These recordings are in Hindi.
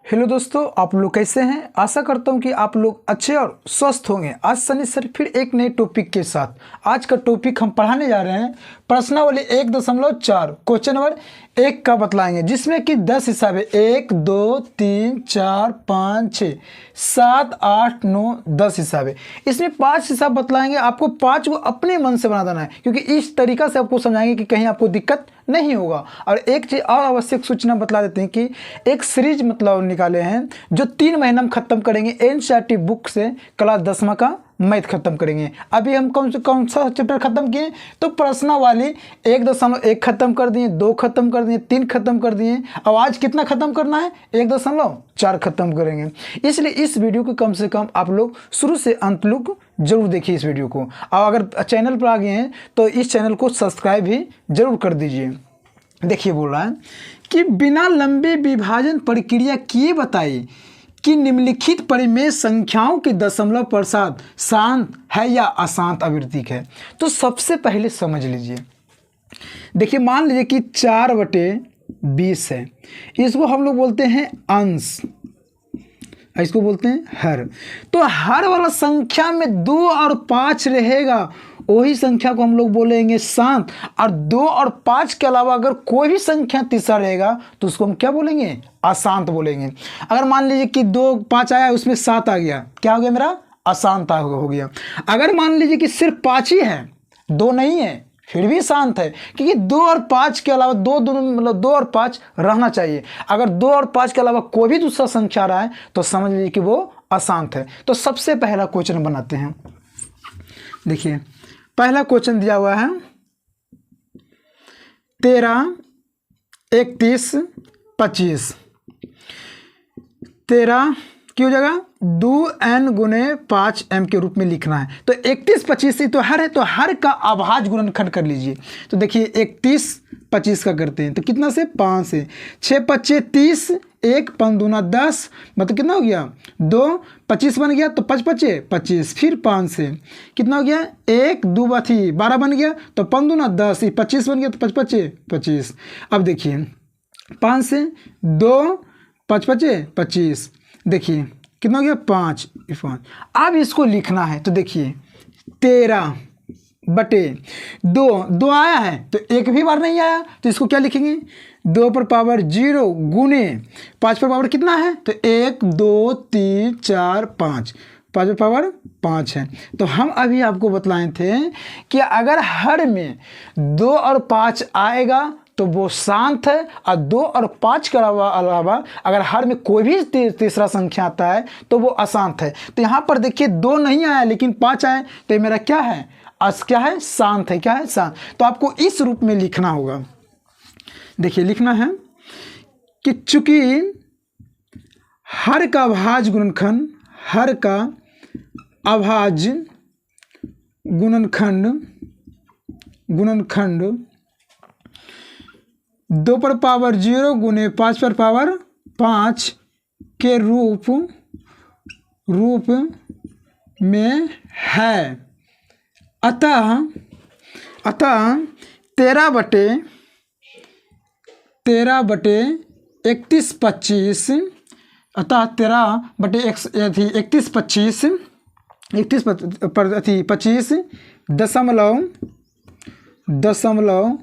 हेलो दोस्तों, आप लोग कैसे हैं। आशा करता हूं कि आप लोग अच्छे और स्वस्थ होंगे। आज सनी सर फिर एक नए टॉपिक के साथ। आज का टॉपिक हम पढ़ाने जा रहे हैं प्रश्नावली 1.4 क्वेश्चन नंबर 1 का बतलाएंगे, जिसमें कि 10 हिसाब है। 1 2 3 4 5 6 7 8 9 10 हिसाब है। इसमें 5 हिसाब बतलाएंगे। आपको 5 को अपने मन से बना देना है, क्योंकि इस तरीका से आपको समझाएंगे कि कहीं आपको दिक्कत नहीं होगा। और एक चीज़ और आवश्यक सूचना बतला देते हैं कि एक सीरीज मतलब निकाले हैं जो 3 महीना में खत्म करेंगे। एनसीईआरटी बुक से क्लास 10वां का मैथ खत्म करेंगे। अभी हम कौन सा चैप्टर खत्म किए, तो प्रश्नावली 1.1 खत्म कर दिए, 2 खत्म कर दिए, 3 खत्म कर दिए। अब आज कितना खत्म करना है, 1.4 खत्म करेंगे। इसलिए इस वीडियो को कम से कम आप लोग शुरू से अंत तक जरूर देखिए इस वीडियो को। और अगर चैनल पर आ गए हैं तो इस चैनल को सब्सक्राइब भी जरूर कर दीजिए। देखिए बोल रहा है कि बिना लंबे विभाजन प्रक्रिया किए बताइए कि निम्नलिखित परिमेय संख्याओं के दशमलव प्रसाद शांत है या अशांत आवृत्तिक है। तो सबसे पहले समझ लीजिए, देखिए मान लीजिए कि 4/20 है। इसको हम लोग बोलते हैं अंश, इसको बोलते हैं हर। तो हर वाला संख्या में 2 और 5 रहेगा, वही संख्या को हम लोग बोलेंगे शांत। और 2 और 5 के अलावा अगर कोई भी संख्या तीसरा रहेगा तो उसको हम क्या बोलेंगे, अशांत बोलेंगे। अगर मान लीजिए कि 2 5 आया, उसमें 7 आ गया, क्या हो गया मेरा, अशांत हो गया। अगर मान लीजिए कि सिर्फ 5 ही है, 2 नहीं है, फिर भी शांत है, क्योंकि 2 और 5 के अलावा दोनों मतलब 2 और 5 रहना चाहिए। अगर 2 और 5 के अलावा कोई भी दूसरा संख्या रहा है तो समझ लीजिए कि वो अशांत है। तो सबसे पहला क्वेश्चन बनाते हैं। देखिए पहला क्वेश्चन दिया हुआ है 13 31 25। 13 की हो जाएगा 2n गुने 5m के रूप में लिखना है। तो 31 25 से तो हर है, तो हर का अभाज्य गुणनखंड कर लीजिए। तो देखिए 31 25 का करते हैं तो कितना से 5 से 6 5 30, 1 5 दूना 10, मतलब कितना हो गया 2, 25 बन गया तो 5 5 25, फिर 5 से कितना हो गया 1 2 बाथी 12 बन गया, तो 5 दूना 10, 25 बन गया तो 5 5 25। अब देखिए 5 से 2 5 5 25, देखिए कितना हो गया 5। अब इसको लिखना है तो देखिए 13/2 आया है तो एक भी बार नहीं आया, तो इसको क्या लिखेंगे 2 पर पावर 0 गुने 5 पर पावर कितना है, तो 1 2 3 4 5, 5 पर पावर 5 है। तो हम अभी आपको बतलाए थे कि अगर हर में 2 और 5 आएगा तो वो शांत है, और 2 और 5 के अलावा अगर हर में कोई भी तीसरा संख्या आता है तो वो अशांत है। तो यहाँ पर देखिए 2 नहीं आया लेकिन 5 आए, तो मेरा क्या है, क्या है, शांत है। क्या है, शांत। तो आपको इस रूप में लिखना होगा। देखिए लिखना है कि चूंकि हर का अभाज्य गुणनखंड, हर का अभाज्य गुणनखंड 2 पर पावर 0 गुने 5 पर पावर 5 के रूप में है। अतः 13/31 25, अतः 13/31 25 दशमलव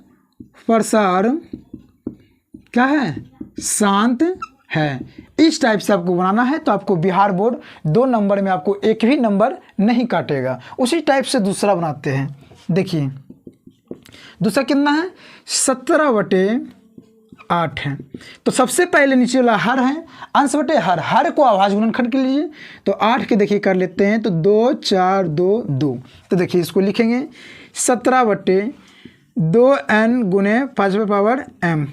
प्रसार क्या है, शांत है। इस टाइप से आपको बनाना है। तो आपको बिहार बोर्ड 2 नंबर में आपको एक भी नंबर नहीं काटेगा। उसी टाइप से दूसरा बनाते हैं। देखिए दूसरा कितना है, 17/8 है। तो सबसे पहले नीचे वाला हर है, अंश बटे हर को अभाज्य गुणनखंड के लिए। तो 8 के देखिए कर लेते हैं, तो 2 4 2 2। तो देखिए इसको लिखेंगे 17/2n गुने 5 पर पावर m।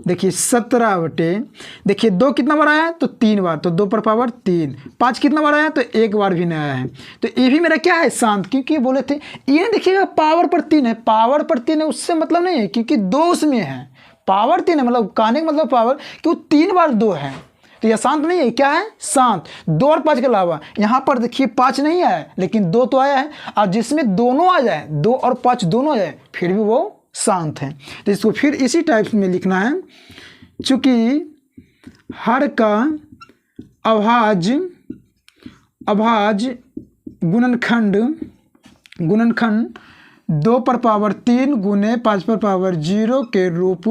देखिए 17 देखिए 2 कितना बार आया है, तो 3 बार, तो 2 पर पावर 3। 5 कितना बार आया, तो 1 बार भी नहीं आया है। तो ये भी मेरा क्या है, शांत, क्योंकि बोले थे ये देखिएगा पावर पर 3 है, पावर पर 3 है, उससे मतलब नहीं है, क्योंकि 2 उसमें है, पावर 3 है, मतलब कहने का मतलब पावर कि वो 3 बार 2 है, तो यह शांत नहीं है। क्या है, शांत। 2 और 5 के अलावा यहाँ पर देखिए 5 नहीं आया लेकिन 2 तो आया है, और जिसमें दोनों आ जाए, 2 और 5 दोनों आ जाए, फिर भी वो शांत है। तो इसको फिर इसी टाइप में लिखना है, चूंकि हर का अभाज्य गुणनखंड 2 पर पावर 3 गुने 5 पर पावर 0 के रूप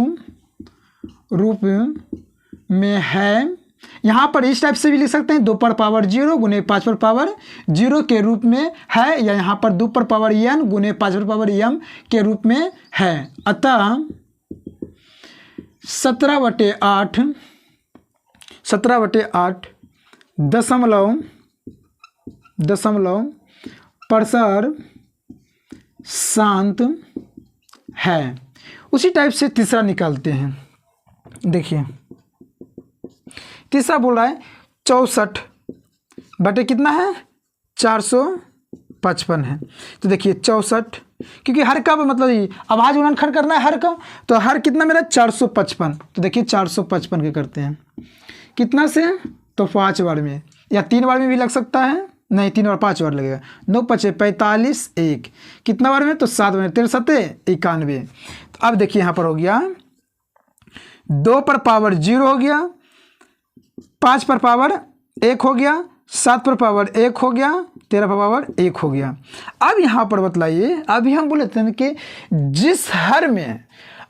में है। यहाँ पर इस टाइप से भी लिख सकते हैं, 2 पर पावर 0 गुने 5 पर पावर 0 के रूप में है, या यहाँ पर 2 पर पावर n गुने 5 पर पावर m के रूप में है। अतः 17/8 दशमलव परसर शांत है। उसी टाइप से तीसरा निकालते हैं। देखिए तीसरा बोल रहा है 64 बटे कितना है 455 है। तो देखिए 64, क्योंकि हर का मतलब ये अभाज्य गुणनखंड करना है हर का, तो हर कितना मेरा 455। तो देखिए 455 के करते हैं कितना से, तो 5 बार में या 3 बार में भी लग सकता है, नहीं 3 बार 5 बार लगेगा। 9 5 45 1 कितना बार में, तो 7 बार में, 3 7 91। तो अब देखिए यहाँ पर हो गया 2 पर पावर 0 हो गया, 5 पर पावर 1 हो गया, 7 पर पावर 1 हो गया, 13 पर पावर 1 हो गया। अब यहाँ पर बतलाइए, अभी हम बोले थे कि जिस हर में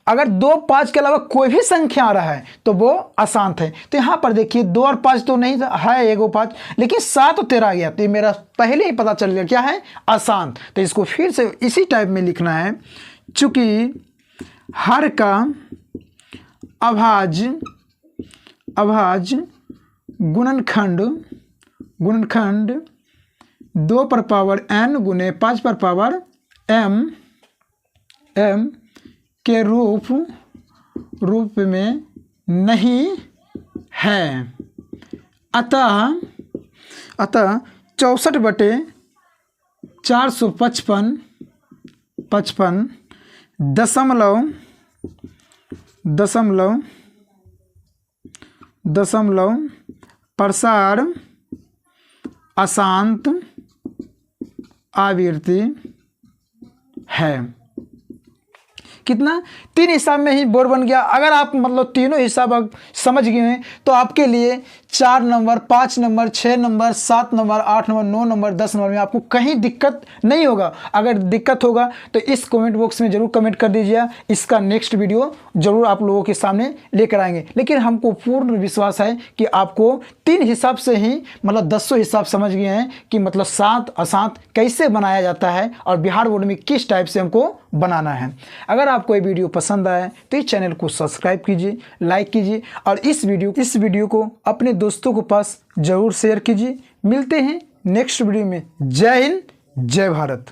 अगर 2 5 के अलावा कोई भी संख्या आ रहा है तो वो अशांत है। तो यहाँ पर देखिए 2 और 5 तो नहीं है, 1 और 5, लेकिन 7 और 13 आ गया, तो ये मेरा पहले ही पता चल गया क्या है, अशांत। तो इसको फिर से इसी टाइप में लिखना है, चूंकि हर का अभाज्य गुणनखंड 2 पर पावर n गुने 5 पर पावर m के रूप में नहीं है। अतः 64 बटे 455 दशमलव प्रसार अशांत आवृत्ति है। कितना, 3 हिसाब में ही बोर्ड बन गया। अगर आप मतलब तीनों हिसाब समझ गए हैं तो आपके लिए 4 number, 5 number, 6 number, 7 number, 8 number, 9 number, 10 number में आपको कहीं दिक्कत नहीं होगा। अगर दिक्कत होगा तो इस कमेंट बॉक्स में जरूर कमेंट कर दीजिए, इसका नेक्स्ट वीडियो जरूर आप लोगों के सामने लेकर आएंगे। लेकिन हमको पूर्ण विश्वास है कि आपको 3 हिसाब से ही मतलब 10 हिसाब समझ गए हैं कि मतलब शांत अशांत कैसे बनाया जाता है और बिहार बोर्ड में किस टाइप से हमको बनाना है। अगर आपको ये वीडियो पसंद आए तो इस चैनल को सब्सक्राइब कीजिए, लाइक कीजिए और इस वीडियो को अपने दोस्तों के पास जरूर शेयर कीजिए। मिलते हैं नेक्स्ट वीडियो में। जय हिंद, जय भारत।